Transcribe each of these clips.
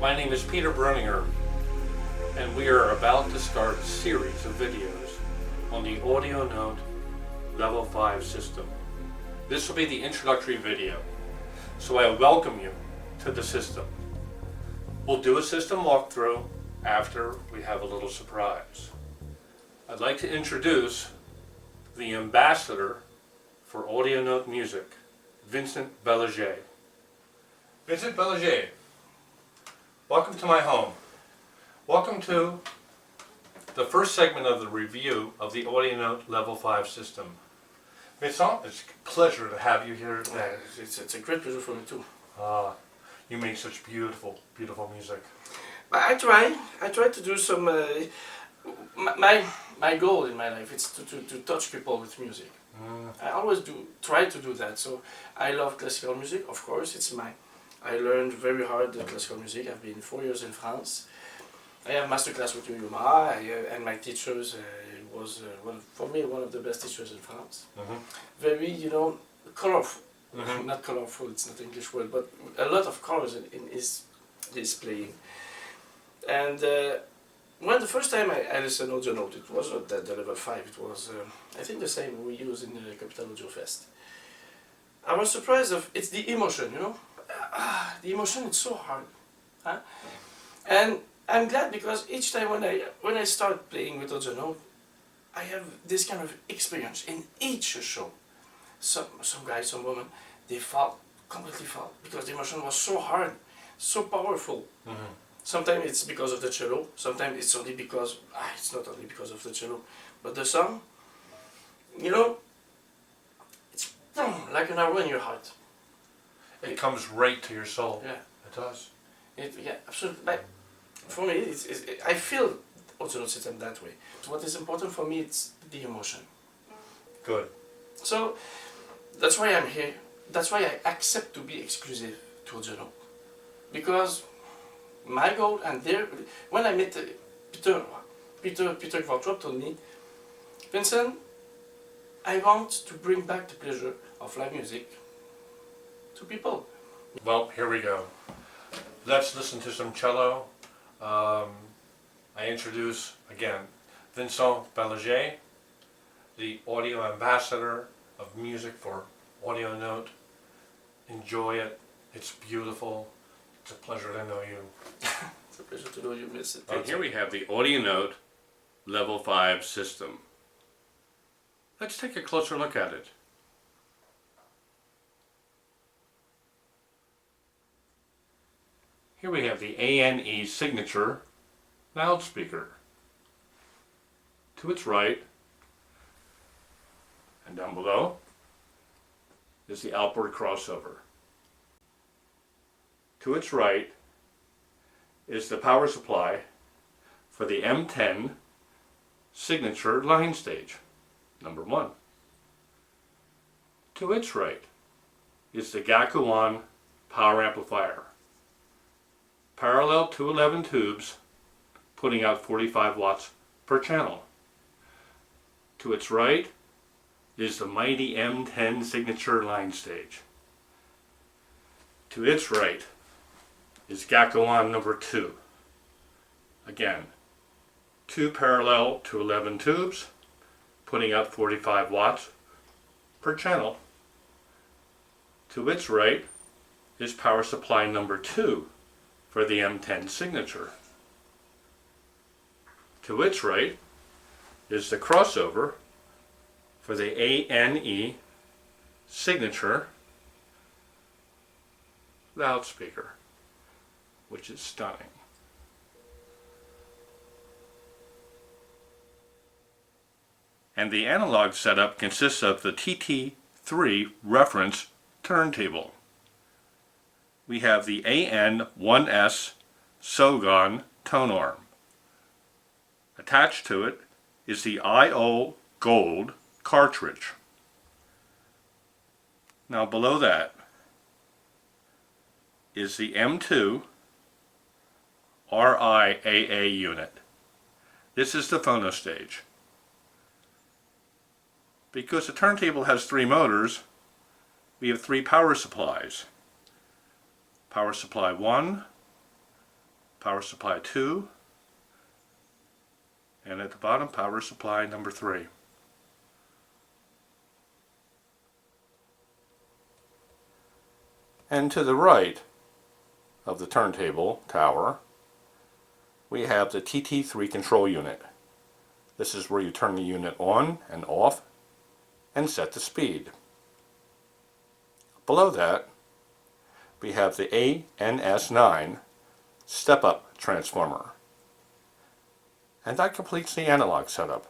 My name is Peter Belanger, and we are about to start a series of videos on the Audio Note Level 5 system. This will be the introductory video, so I welcome you to the system. We'll do a system walkthrough after we have a little surprise. I'd like to introduce the ambassador for Audio Note music, Vincent Belanger. Vincent Belanger, welcome to my home. Welcome to the first segment of the review of the Audio Note Level 5 system. Vincent, it's a pleasure to have you here today. It's a great pleasure for me too. You make such beautiful, beautiful music. But I try to do some, my goal in my life is to touch people with music. I always try to do that. So I love classical music, of course, it's mine. I learned very hard the classical music. I've been 4 years in France. I have masterclass with Yuma, and my teachers was for me one of the best teachers in France. Very, colorful. Not colorful, it's not English word, but a lot of colors in his playing. And when the first time I listened to Audio Note, it wasn't the level 5, it was I think the same we use in the Capital Audio Fest. I was surprised of it's the emotion, the emotion is so hard, and I'm glad because each time when I start playing with Audio Note, I have this kind of experience in each show. Some guys, some women, they completely fall because the emotion was so hard, so powerful. Sometimes it's because of the cello, sometimes it's only because, it's not only because of the cello, but the song, it's like an arrow in your heart. It comes right to your soul. Yeah. It does. Yeah, absolutely. But for me, I feel Audio Note system that way. What is important for me, it's the emotion. Good. So, that's why I'm here. That's why I accept to be exclusive to Audio Note. Because my goal, and when I met Peter Kvartrup told me, Vincent, I want to bring back the pleasure of live music to people. Well, here we go. Let's listen to some cello. I introduce, again, Vincent Belanger, the audio ambassador of music for Audio Note. Enjoy it. It's beautiful. It's a pleasure to know you. It's a pleasure to know you, miss it. And here we have the Audio Note Level 5 system. Let's take a closer look at it. Here we have the ANE signature loudspeaker. To its right and down below is the outboard crossover. To its right is the power supply for the M10 signature line stage, number 1. To its right is the Gakuan power amplifier, parallel to 11 tubes, putting out 45 watts per channel. To its right is the mighty M10 signature line stage. To its right is Gakuan number 2. Again, 2 parallel to 11 tubes, putting out 45 watts per channel. To its right is power supply number 2 for the M10 signature. To its right is the crossover for the ANE signature loudspeaker, which is stunning. And the analog setup consists of the TT3 reference turntable. We have the AN1S Sogon tone arm. Attached to it is the IO Gold cartridge. Now below that is the M2 RIAA unit. This is the phono stage. Because the turntable has 3 motors, we have 3 power supplies. Power supply 1, power supply 2, and at the bottom power supply number 3. And to the right of the turntable tower, we have the TT3 control unit. This is where you turn the unit on and off and set the speed. Below that, we have the ANS9 step-up transformer. And that completes the analog setup.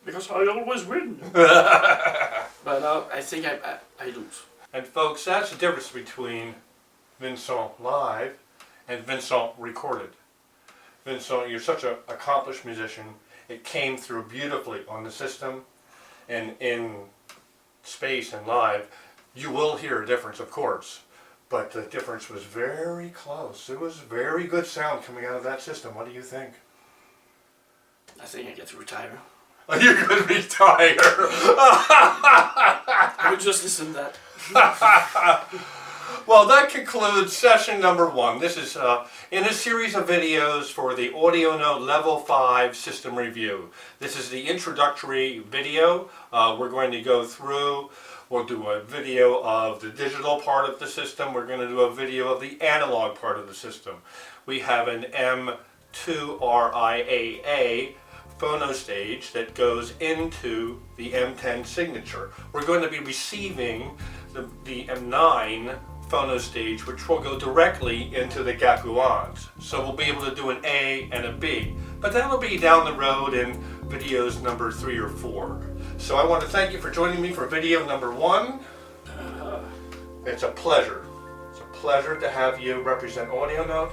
because I always win. But I think I lose. And folks, that's the difference between Vincent live and Vincent recorded. Vincent, you're such an accomplished musician. It came through beautifully on the system, and in space and live, you will hear a difference, of course, but the difference was very close. There was very good sound coming out of that system. What do you think? I think I get to retire. You could retire. I would just listen to that. Well, that concludes session number 1. This is in a series of videos for the Audio Note Level 5 System Review. This is the introductory video. We're going to go through, we'll do a video of the digital part of the system. We're going to do a video of the analog part of the system. We have an M2RIAA phono stage that goes into the M10 signature. We're going to be receiving the M9 phono stage, which will go directly into the gakuans. So we'll be able to do an A and a B. but that'll be down the road in videos number 3 or 4. So I want to thank you for joining me for video number 1. It's a pleasure. It's a pleasure to have you represent Audio Note.